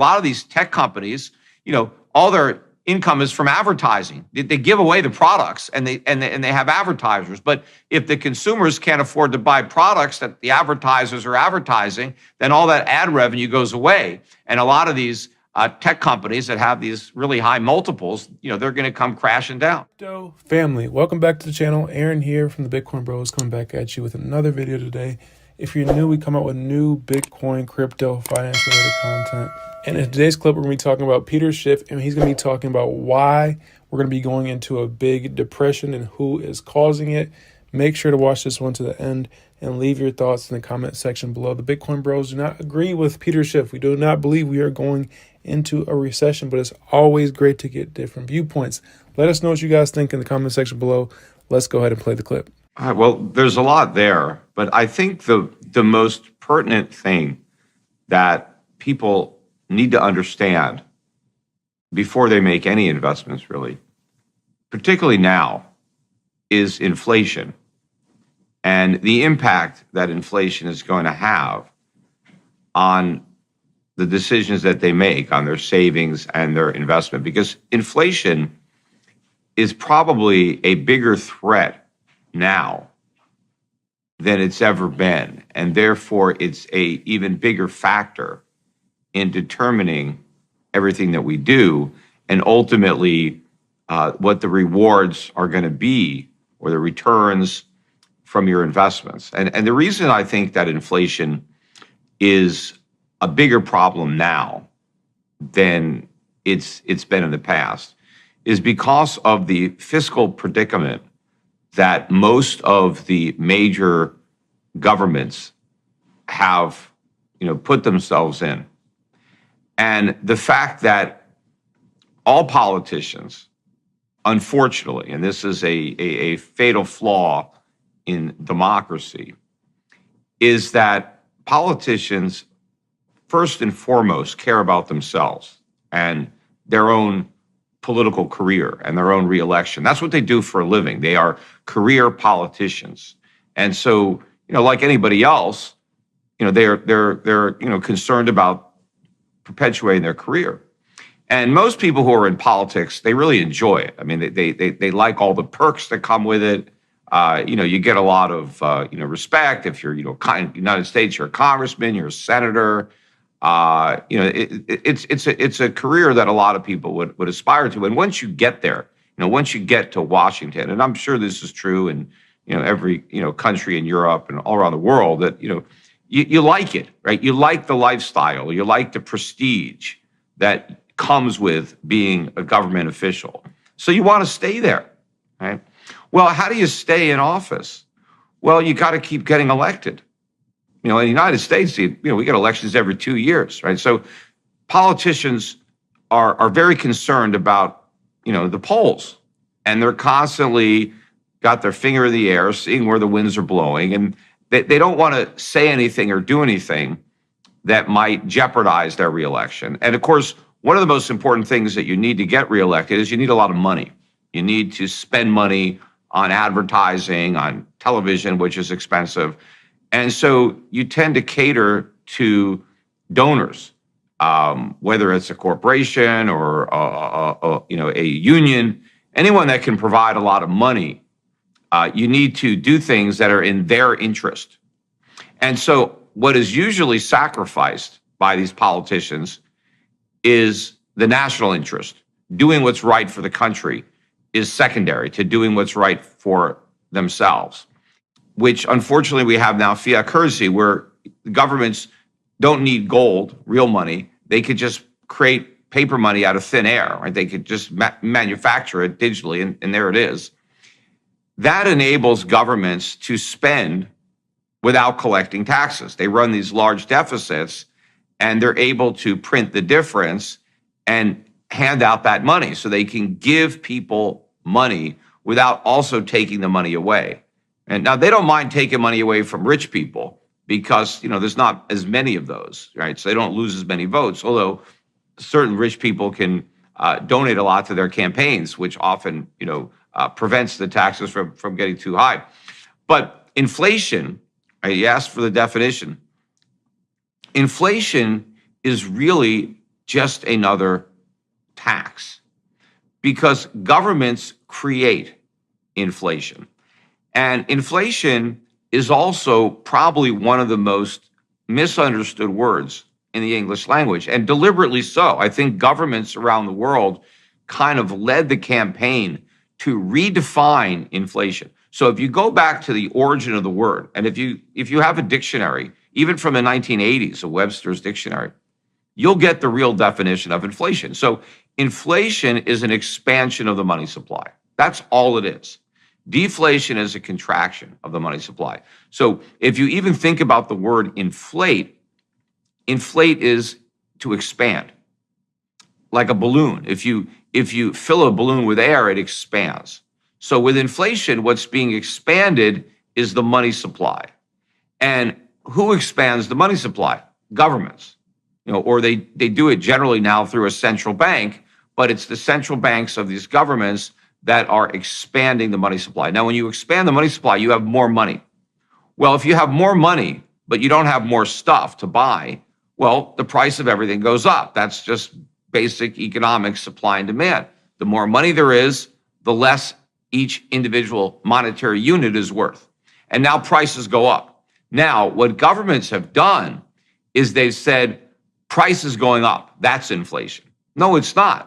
A lot of these tech companies, all their income is from advertising. They give away the products and they have advertisers. But if the consumers can't afford to buy products that the advertisers are advertising, then all that ad revenue goes away. And a lot of these tech companies that have these really high multiples, they're going to come crashing down. Crypto family, welcome back to the channel. Aaron here from the Bitcoin Bros coming back at you with another video today. If you're new, we come out with new Bitcoin, crypto, finance related content. And in today's clip, we're going to be talking about Peter Schiff, and he's going to be talking about why we're going to be going into a big depression and who is causing it. Make sure to watch this one to the end and leave your thoughts in the comment section below. The Bitcoin Bros do not agree with Peter Schiff. We do not believe we are going into a recession, but it's always great to get different viewpoints. Let us know what you guys think in the comment section below. Let's go ahead and play the clip. All right, well, there's a lot there, but I think the most pertinent thing that people need to understand before they make any investments, really, particularly now, is inflation and the impact that inflation is going to have on the decisions that they make on their savings and their investment. Because inflation is probably a bigger threat now than it's ever been, and therefore it's a even bigger factor in determining everything that we do, and ultimately what the rewards are going to be, or the returns from your investments. And the reason I think that inflation is a bigger problem now than it's been in the past is because of the fiscal predicament that most of the major governments have, put themselves in. And the fact that all politicians, unfortunately, and this is a fatal flaw in democracy, is that politicians, first and foremost, care about themselves and their own political career and their own reelection. That's what they do for a living. They are career politicians. And so, like anybody else, they're concerned about perpetuating their career. And most people who are in politics, they really enjoy it. I mean, they like all the perks that come with it. You get a lot of respect if you're United States. You're a congressman, you're a senator. It's a career that a lot of people would aspire to. And once you get there, once you get to Washington, and I'm sure this is true in every country in Europe and all around the world, that you like it, right? You like the lifestyle, you like the prestige that comes with being a government official. So you want to stay there, right? Well, how do you stay in office? Well, you got to keep getting elected. In the United States, we get elections every 2 years, right? So politicians are very concerned about, the polls, and they're constantly got their finger in the air, seeing where the winds are blowing, and they don't want to say anything or do anything that might jeopardize their reelection. And of course, one of the most important things that you need to get reelected is you need a lot of money. You need to spend money on advertising, on television, which is expensive. And so you tend to cater to donors, whether it's a corporation or a union, anyone that can provide a lot of money. You need to do things that are in their interest. And so what is usually sacrificed by these politicians is the national interest. Doing what's right for the country is secondary to doing what's right for themselves, which unfortunately we have now fiat currency, where governments don't need gold, real money. They could just create paper money out of thin air, right? They could just manufacture it digitally, and there it is. That enables governments to spend without collecting taxes. They run these large deficits, and they're able to print the difference and hand out that money so they can give people money without also taking the money away. And now they don't mind taking money away from rich people because, there's not as many of those, right? So they don't lose as many votes, although certain rich people can donate a lot to their campaigns, which often, prevents the taxes from getting too high. But inflation, you asked for the definition. Inflation is really just another tax, because governments create inflation. And inflation is also probably one of the most misunderstood words in the English language, and deliberately so. I think governments around the world kind of led the campaign to redefine inflation. So if you go back to the origin of the word, and if you have a dictionary, even from the 1980s, a Webster's dictionary, you'll get the real definition of inflation. So inflation is an expansion of the money supply. That's all it is. Deflation is a contraction of the money supply. So if you even think about the word inflate, inflate is to expand, like a balloon. If you fill a balloon with air, it expands. So with inflation, what's being expanded is the money supply. And who expands the money supply? Governments. Or they do it generally now through a central bank, but it's the central banks of these governments that are expanding the money supply. Now, when you expand the money supply, you have more money. Well, if you have more money, but you don't have more stuff to buy, well, the price of everything goes up. That's just basic economic supply and demand. The more money there is, the less each individual monetary unit is worth. And now prices go up. Now, what governments have done is they've said, prices going up, that's inflation. No, it's not.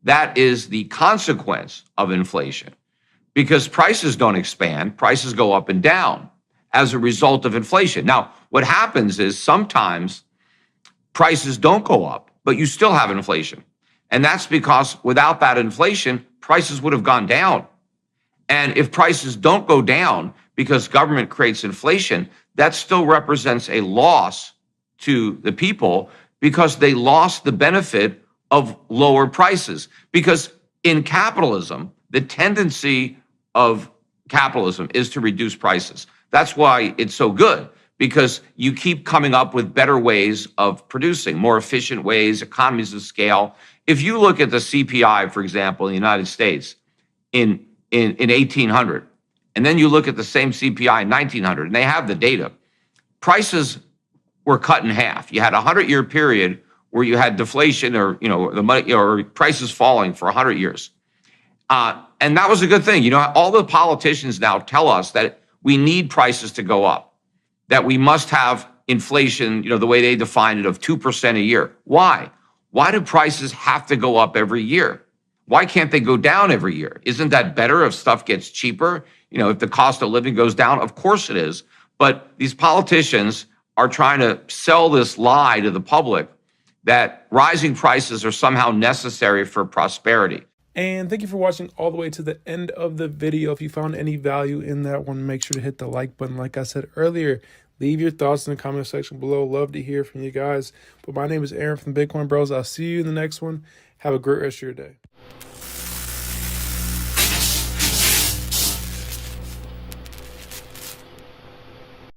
That is the consequence of inflation, because prices don't expand, prices go up and down as a result of inflation. Now, what happens is sometimes prices don't go up, but you still have inflation. And that's because without that inflation, prices would have gone down. And if prices don't go down because government creates inflation, that still represents a loss to the people, because they lost the benefit of lower prices. Because in capitalism, the tendency of capitalism is to reduce prices. That's why it's so good, because you keep coming up with better ways of producing, more efficient ways, economies of scale. If you look at the CPI, for example, in the United States in 1800, and then you look at the same CPI in 1900, and they have the data, prices were cut in half. You had a 100-year period where you had deflation, or the money or prices falling for 100 years, and that was a good thing. All the politicians now tell us that we need prices to go up, that we must have inflation, the way they define it, of 2% a year. Why? Why do prices have to go up every year? Why can't they go down every year? Isn't that better if stuff gets cheaper? If the cost of living goes down? Of course it is. But these politicians are trying to sell this lie to the public that rising prices are somehow necessary for prosperity. And thank you for watching all the way to the end of the video. If you found any value in that one, make sure to hit the like button. Like I said earlier, leave your thoughts in the comment section below. Love to hear from you guys. But my name is Aaron from the Bitcoin Bros. I'll see you in the next one. Have a great rest of your day.